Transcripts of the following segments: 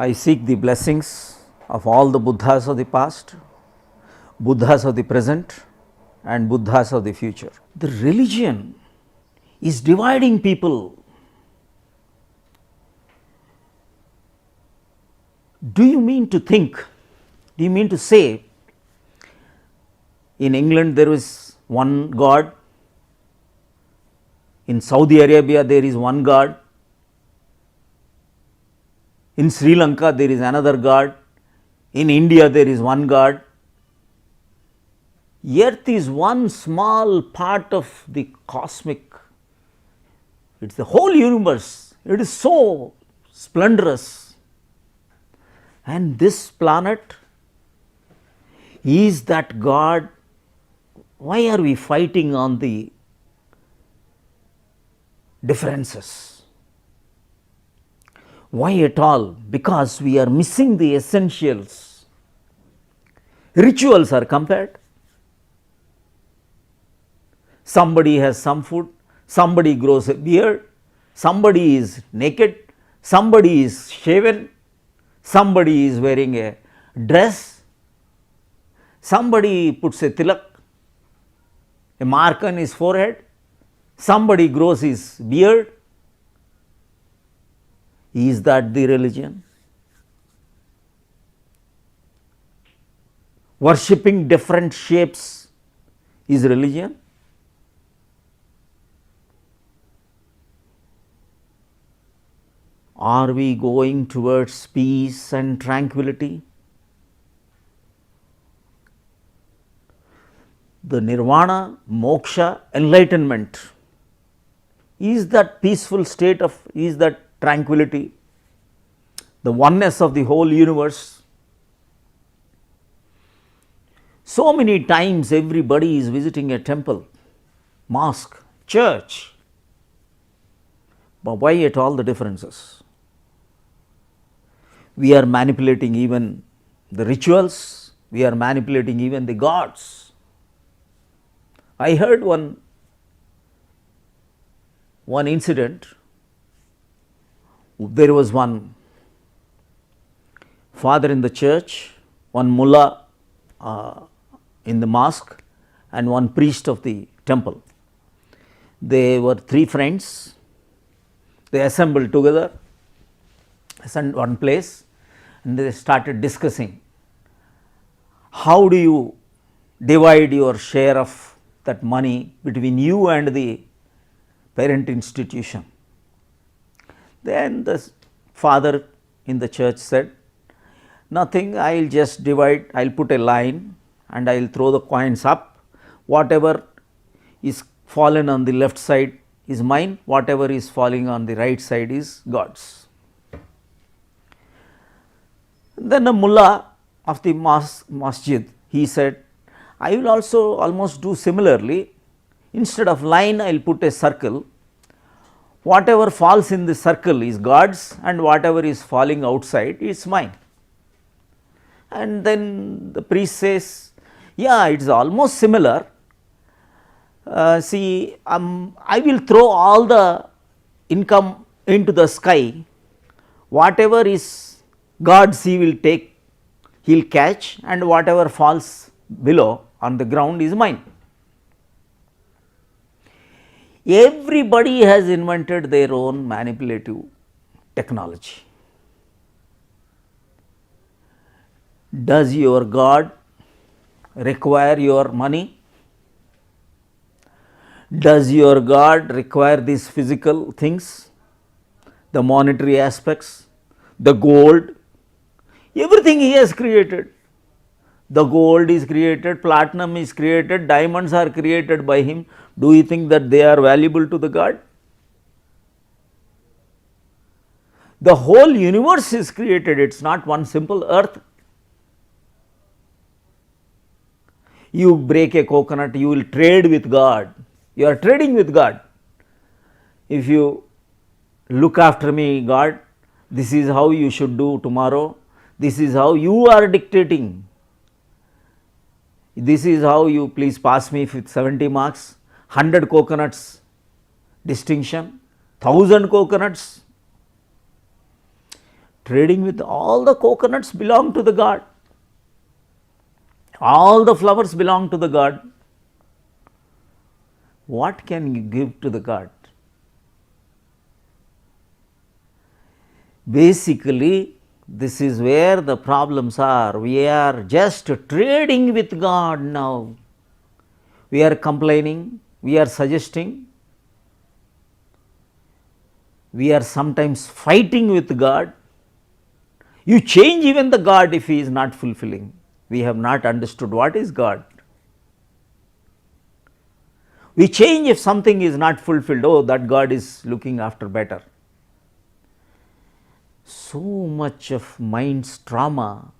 I seek the blessings of all the Buddhas of the past, Buddhas of the present, and Buddhas of the future. The religion is dividing people. Do you mean to think, do you mean to say, in England there is one God, in Saudi Arabia there is one God, in Sri Lanka there is another God, in India there is one God. Earth is one small part of the cosmic, it is the whole universe, it is so splendorous. And this planet is that God. Why are we fighting on the differences? Why at all? Because we are missing the essentials. Rituals are compared. Somebody has some food, somebody grows a beard, somebody is naked, somebody is shaven, somebody is wearing a dress, somebody puts a tilak, a mark on his forehead, somebody grows his beard. Is that the religion? Worshipping different shapes is religion? Are we going towards peace and tranquility? The nirvana, moksha, enlightenment, is that peaceful state of, is that tranquility, the oneness of the whole universe? So many times everybody is visiting a temple, mosque, church, but why at all the differences? We are manipulating even the rituals, we are manipulating even the gods. I heard one incident. There was one father in the church, one mullah in the mosque, and one priest of the temple. They were three friends. They assembled together at one place and they started discussing, how do you divide your share of that money between you and the parent institution? Then the father in the church said, nothing, I will just divide, I will put a line and I will throw the coins up, whatever is fallen on the left side is mine, whatever is falling on the right side is God's. Then the mullah of the masjid, he said, I will also almost do similarly, instead of line I will put a circle, whatever falls in the circle is God's and whatever is falling outside is mine. And then the priest says, yeah, it is almost similar. See, I will throw all the income into the sky, whatever is God's he will take, he will catch, and whatever falls below on the ground is mine. Everybody has invented their own manipulative technology. Does your God require your money? Does your God require these physical things, the monetary aspects, the gold, everything he has created? The gold is created, platinum is created, diamonds are created by him. Do you think that they are valuable to the God? The whole universe is created, it is not one simple earth. You break a coconut, you will trade with God, you are trading with God. If you look after me, God, this is how you should do tomorrow, this is how you are dictating. This is how you please pass me with 70 marks, 100 coconuts distinction, 1000 coconuts. trading with all the coconuts belong to the god. All the flowers belong to the god. What can you give to the god? Basically, this is where the problems are. We are just trading with God now. We are complaining, we are suggesting, we are sometimes fighting with God. You change even the God if He is not fulfilling. We have not understood what is God. We change if something is not fulfilled. Oh, that God is looking after better. So much of mind's trauma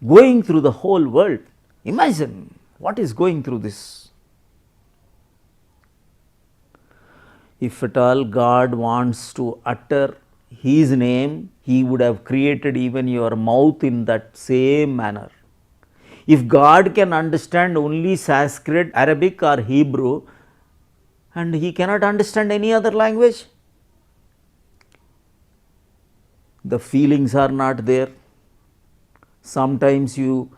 going through the whole world. Imagine what is going through this. If at all God wants to utter His name, He would have created even your mouth in that same manner. If God can understand only Sanskrit, Arabic or Hebrew, and He cannot understand any other language, the feelings are not there. Sometimes you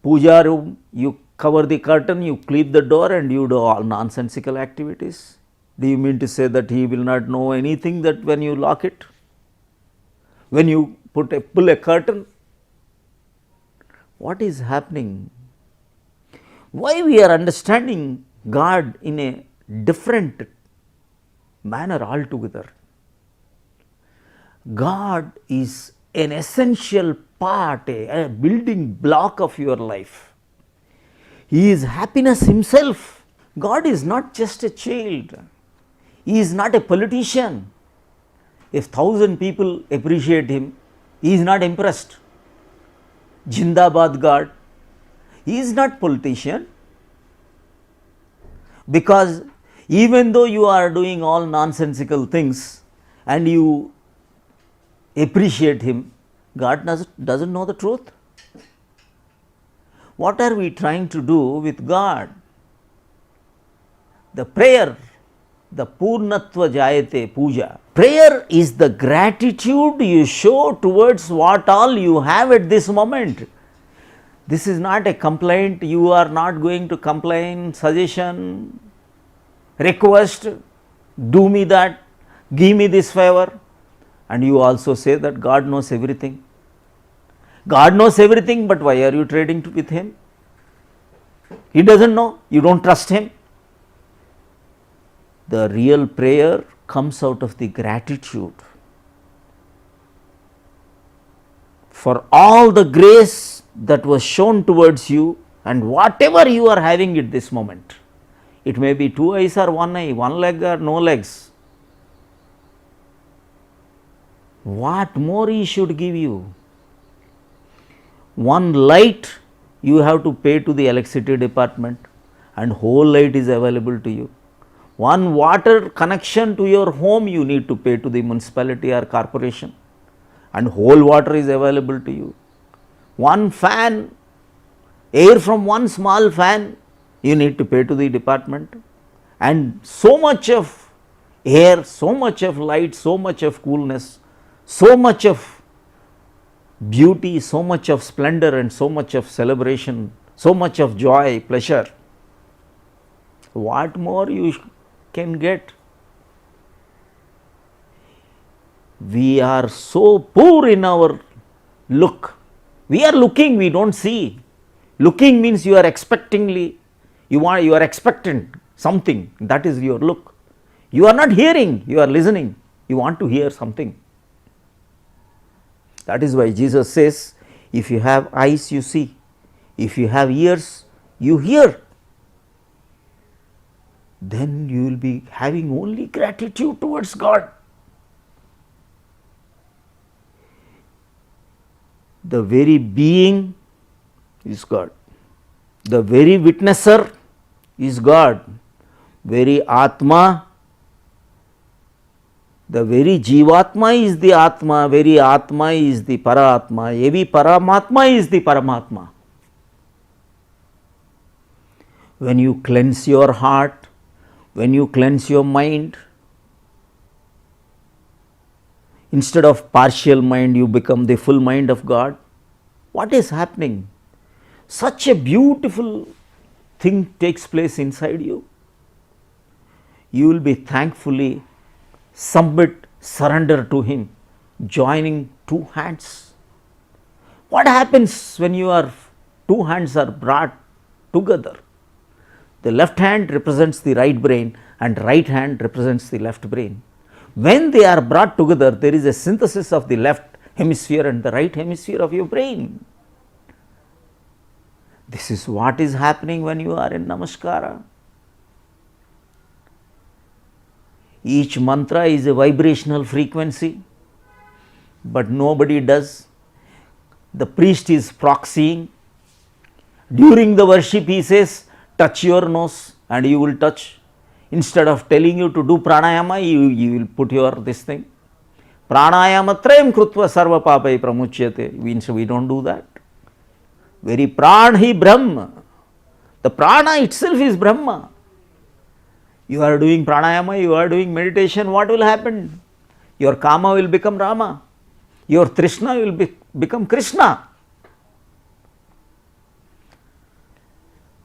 puja room, you cover the curtain, you clip the door and you do all nonsensical activities. Do you mean to say that He will not know anything that when you lock it? When you pull a curtain? What is happening? Why we are understanding God in a different manner altogether? God is an essential part, a building block of your life. He is happiness Himself. God is not just a child. He is not a politician. If 1,000 people appreciate Him, He is not impressed. Jindabad God. He is not politician. Because even though you are doing all nonsensical things and you appreciate Him, God doesn't know the truth. What are we trying to do with God? The prayer, the Purnatva Jayate Puja. Prayer is the gratitude you show towards what all you have at this moment. This is not a complaint. You are not going to complain, suggestion, request, do me that, give me this favor. And you also say that God knows everything. God knows everything, but why are you trading with Him? He doesn't know, you don't trust Him. The real prayer comes out of the gratitude for all the grace that was shown towards you and whatever you are having at this moment. It may be 2 eyes or 1 eye, 1 leg or no legs. What more He should give you? 1 light you have to pay to the electricity department and whole light is available to you. 1 water connection to your home you need to pay to the municipality or corporation and whole water is available to you. 1 fan, air from 1 small fan you need to pay to the department, and so much of air, so much of light, so much of coolness, so much of beauty, so much of splendor and so much of celebration, so much of joy, pleasure. What more you can get? We are so poor in our look. We are looking, we don't see. Looking means you are expectingly, you are expectant something, that is your look. You are not hearing, you are listening, you want to hear something. That is why Jesus says, if you have eyes you see, if you have ears you hear. Then you will be having only gratitude towards God. The very being is God. The very witnesser is God. Very Atma, the very Jivatma is the Atma, very Atma is the Paratma, every Paramatma is the Paramatma. When you cleanse your heart, when you cleanse your mind, Instead of partial mind, you become the full mind of God. What is happening? Such a beautiful thing takes place inside you. You will be thankfully submit, surrender to Him, joining two hands. What happens when two hands are brought together? The left hand represents the right brain and right hand represents the left brain. When they are brought together, there is a synthesis of the left hemisphere and the right hemisphere of your brain. This is what is happening when you are in Namaskara. Each mantra is a vibrational frequency, but nobody does. The priest is proxying. During the worship, he says, touch your nose, and you will touch. Instead of telling you to do pranayama, you will put your this thing. Pranayama trayam krutva sarva papai pramuchyate. We don't do that. Very pran hi Brahma. The prana itself is Brahma. You are doing pranayama, you are doing meditation, what will happen? Your kama will become Rama. Your trishna will become Krishna.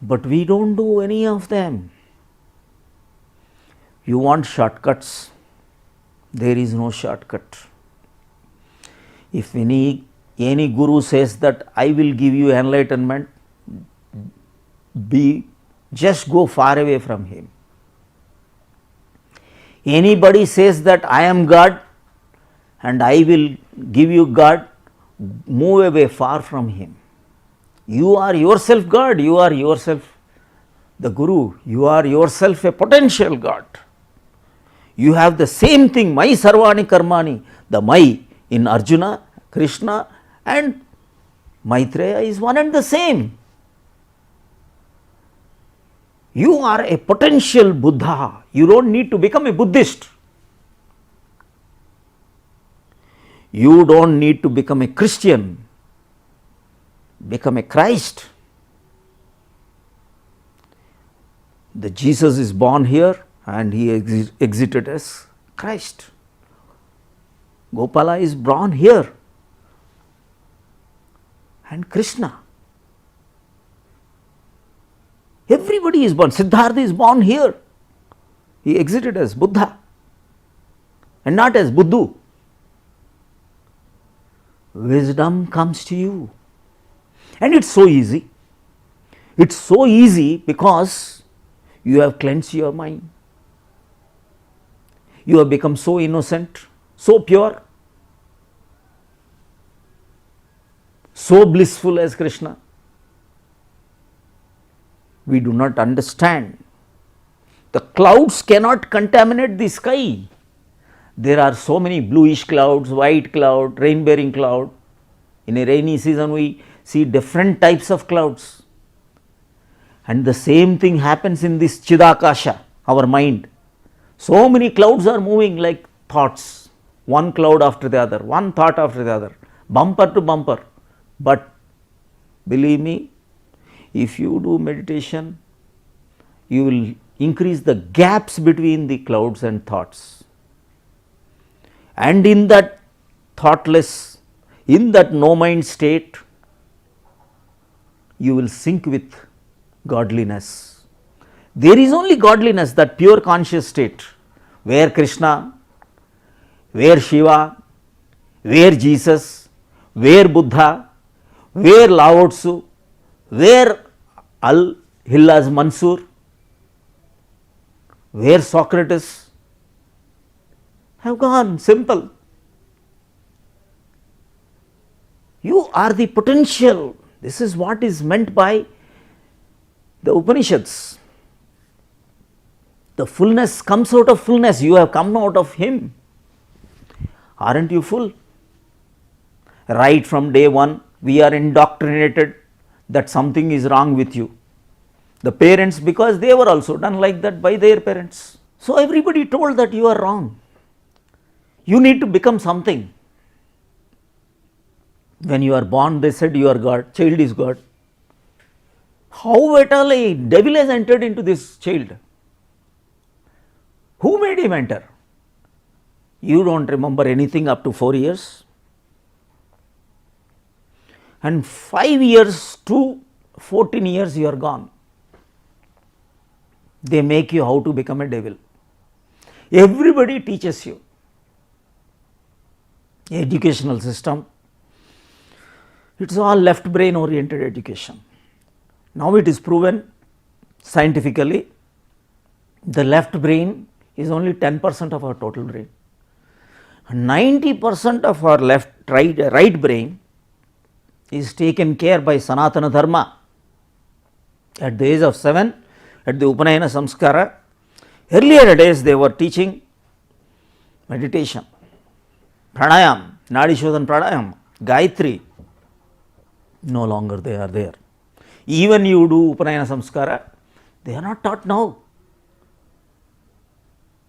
But we don't do any of them. You want shortcuts. There is no shortcut. If any guru says that I will give you enlightenment, just go far away from him. Anybody says that I am God and I will give you God, move away far from him. You are yourself God, you are yourself the Guru, you are yourself a potential God. You have the same thing, Mai Sarvani Karmani, the Mai in Arjuna, Krishna and Maitreya is one and the same. You are a potential Buddha, you don't need to become a Buddhist. You don't need to become a Christian, become a Christ. The Jesus is born here and he exited as Christ. Gopala is born here and Krishna. Everybody is born. Siddhartha is born here. He exited as Buddha and not as Buddhu. Wisdom comes to you. And it's so easy. It's so easy because you have cleansed your mind. You have become so innocent, so pure, so blissful as Krishna. We do not understand. The clouds cannot contaminate the sky. There are so many bluish clouds, white cloud, rain bearing cloud. In a rainy season we see different types of clouds. And the same thing happens in this Chidakasha, our mind. So many clouds are moving like thoughts, one cloud after the other, one thought after the other, bumper to bumper. But believe me, if you do meditation, you will increase the gaps between the clouds and thoughts. And in that thoughtless, in that no mind state, you will sync with godliness. There is only godliness, that pure conscious state, where Krishna, where Shiva, where Jesus, where Buddha, where Lao Tzu, where Al-Hillaj Mansur, where Socrates have gone. Simple. You are the potential. This is what is meant by the Upanishads. The fullness comes out of fullness. You have come out of Him. Aren't you full? Right from day one, we are indoctrinated that something is wrong with you. The parents, because they were also done like that by their parents. So everybody told that you are wrong. You need to become something. When you are born, they said you are God, child is God. How at all a devil has entered into this child? Who made him enter? You don't remember anything up to 4 years, and 5 years to 14 years you are gone. They make you how to become a devil. Everybody teaches you. Educational system, it is all left brain oriented education. Now it is proven scientifically the left brain is only 10% of our total brain. 90% of our right brain is taken care by Sanatana Dharma. At the age of 7, at the Upanayana Samskara, earlier days they were teaching meditation, pranayam, Nadi Shodhan pranayam, Gayatri. No longer they are there. Even you do Upanayana Samskara, they are not taught now.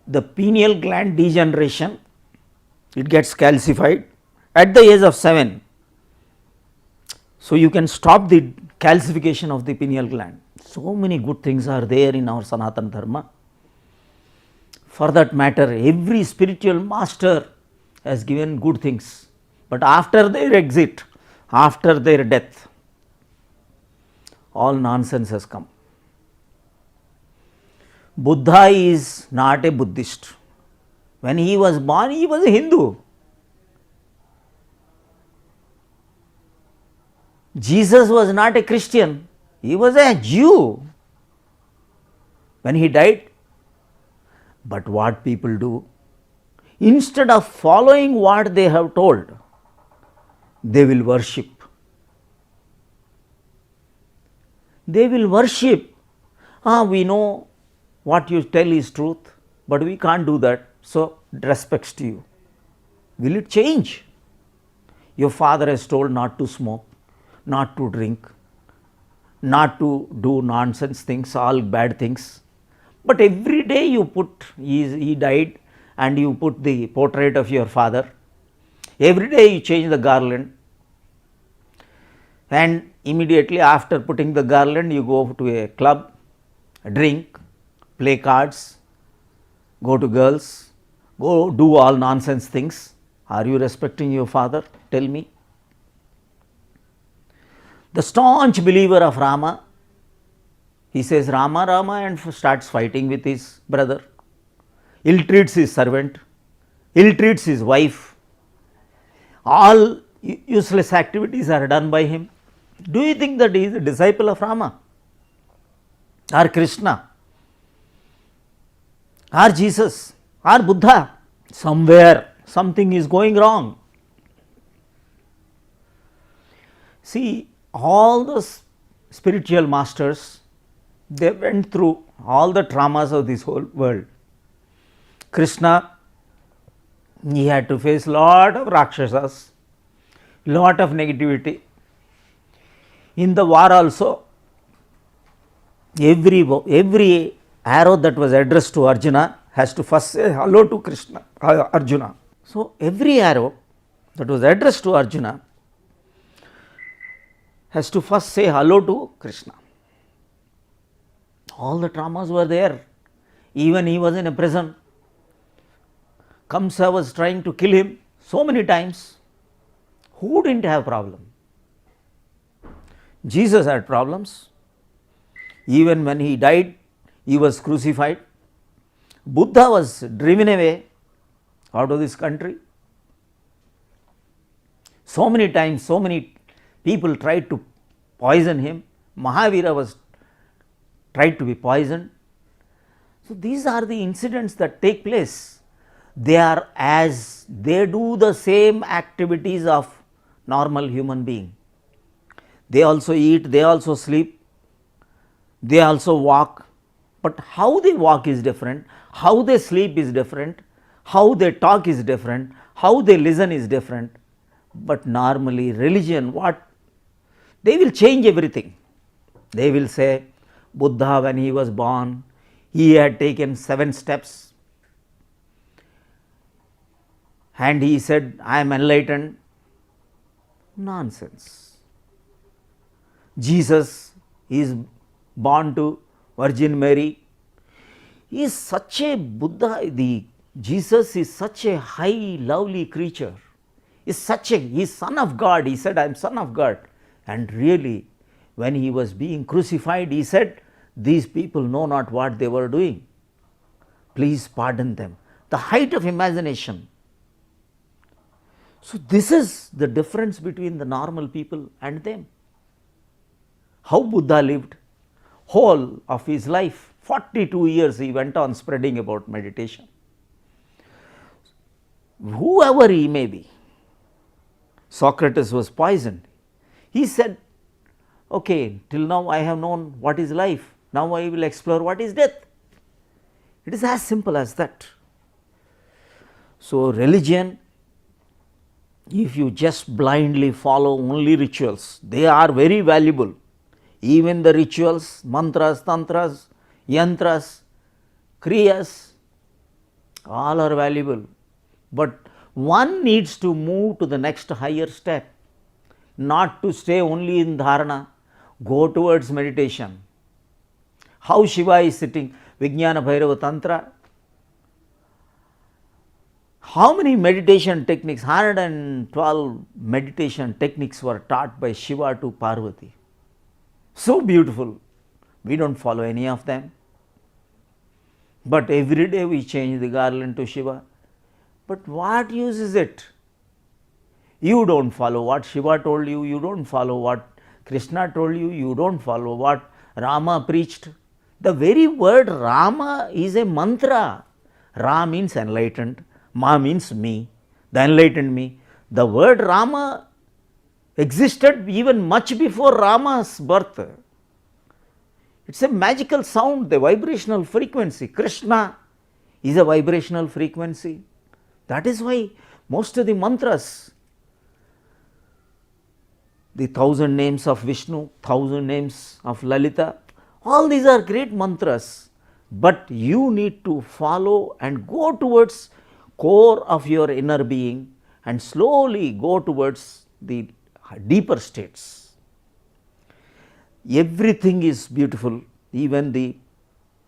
The pineal gland degeneration, it gets calcified at the age of 7. So, you can stop the calcification of the pineal gland. So many good things are there in our Sanatana Dharma. For that matter, every spiritual master has given good things, but after their exit, after their death, all nonsense has come. Buddha is not a Buddhist. When he was born, he was a Hindu. Jesus was not a Christian, he was a Jew when he died. But what people do, instead of following what they have told, they will worship. They will worship. We know what you tell is truth, but we can't do that, so respects to you. Will it change? Your father has told not to smoke, not to drink, not to do nonsense things, all bad things. But every day you put, he died, and you put the portrait of your father. Every day you change the garland, and immediately after putting the garland, you go to a club, drink, play cards, go to girls, go do all nonsense things. Are you respecting your father? Tell me. The staunch believer of Rama, he says Rama, Rama, and starts fighting with his brother, ill treats his servant, ill treats his wife, all useless activities are done by him. Do you think that he is a disciple of Rama or Krishna or Jesus or Buddha? Somewhere something is going wrong. See, all the spiritual masters, they went through all the traumas of this whole world. Krishna, he had to face lot of Rakshasas, lot of negativity. In the war also, every arrow that was addressed to Arjuna has to first say hello to Krishna, Arjuna. So, every arrow that was addressed to Arjuna has to first say hello to Krishna. All the traumas were there. Even he was in a prison. Kamsa was trying to kill him so many times. Who didn't have problem? Jesus had problems. Even when he died, he was crucified. Buddha was driven away out of this country. So many times, so many people tried to poison him. Mahavira was tried to be poisoned. So, these are the incidents that take place. They are as they do the same activities of normal human being. They also eat, they also sleep, they also walk, but how they walk is different, how they sleep is different, how they talk is different, how they listen is different. But normally religion, what? They will change everything. They will say Buddha, when he was born, he had taken 7 steps and he said, I am enlightened. Nonsense. Jesus is born to Virgin Mary. He is such a Buddha, the Jesus is such a high, lovely creature. He's Son of God. He said, I am Son of God. And really, when he was being crucified, he said, these people know not what they were doing. Please pardon them. The height of imagination. So this is the difference between the normal people and them. How Buddha lived. Whole of his life, 42 years he went on spreading about meditation. Whoever he may be, Socrates was poisoned. He said, okay, till now I have known what is life, now I will explore what is death. It is as simple as that. So religion, if you just blindly follow only rituals, they are very valuable. Even the rituals, mantras, tantras, yantras, kriyas, all are valuable. But one needs to move to the next higher step, not to stay only in dharana, go towards meditation. How Shiva is sitting, Vijnana Bhairava Tantra. How many meditation techniques, 112 meditation techniques were taught by Shiva to Parvati. So beautiful, we do not follow any of them, but every day we change the garland to Shiva. But what use is it? You do not follow what Shiva told you, you do not follow what Krishna told you, you do not follow what Rama preached. The very word Rama is a mantra. Ra means enlightened, Ma means me, the enlightened me. The word Rama existed even much before Rama's birth. It is a magical sound, the vibrational frequency. Krishna is a vibrational frequency. That is why most of the mantras, the 1000 names of Vishnu, 1000 names of Lalita, all these are great mantras, but you need to follow and go towards core of your inner being and slowly go towards the deeper states. Everything is beautiful, even the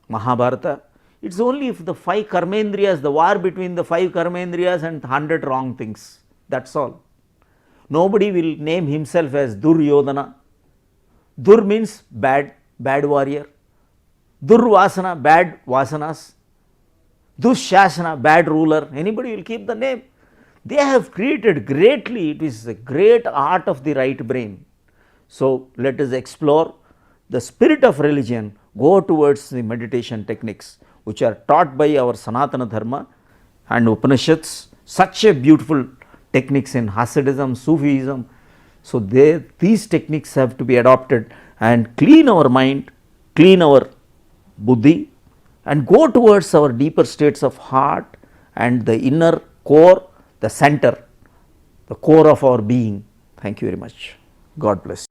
Mahabharata. It is only if the 5 karmendriyas, the war between the 5 karmendriyas and 100 wrong things, that is all. Nobody will name himself as Duryodhana. Dur means bad, bad warrior. Durvasana, bad vasanas. Dushasana, bad ruler. Anybody will keep the name. They have created greatly, it is a great art of the right brain. So let us explore the spirit of religion, go towards the meditation techniques which are taught by our Sanatana Dharma and Upanishads, such a beautiful techniques in Hasidism, Sufism. So these techniques have to be adopted and clean our mind, clean our buddhi and go towards our deeper states of heart and the inner core, the center, the core of our being. Thank you very much. God bless you.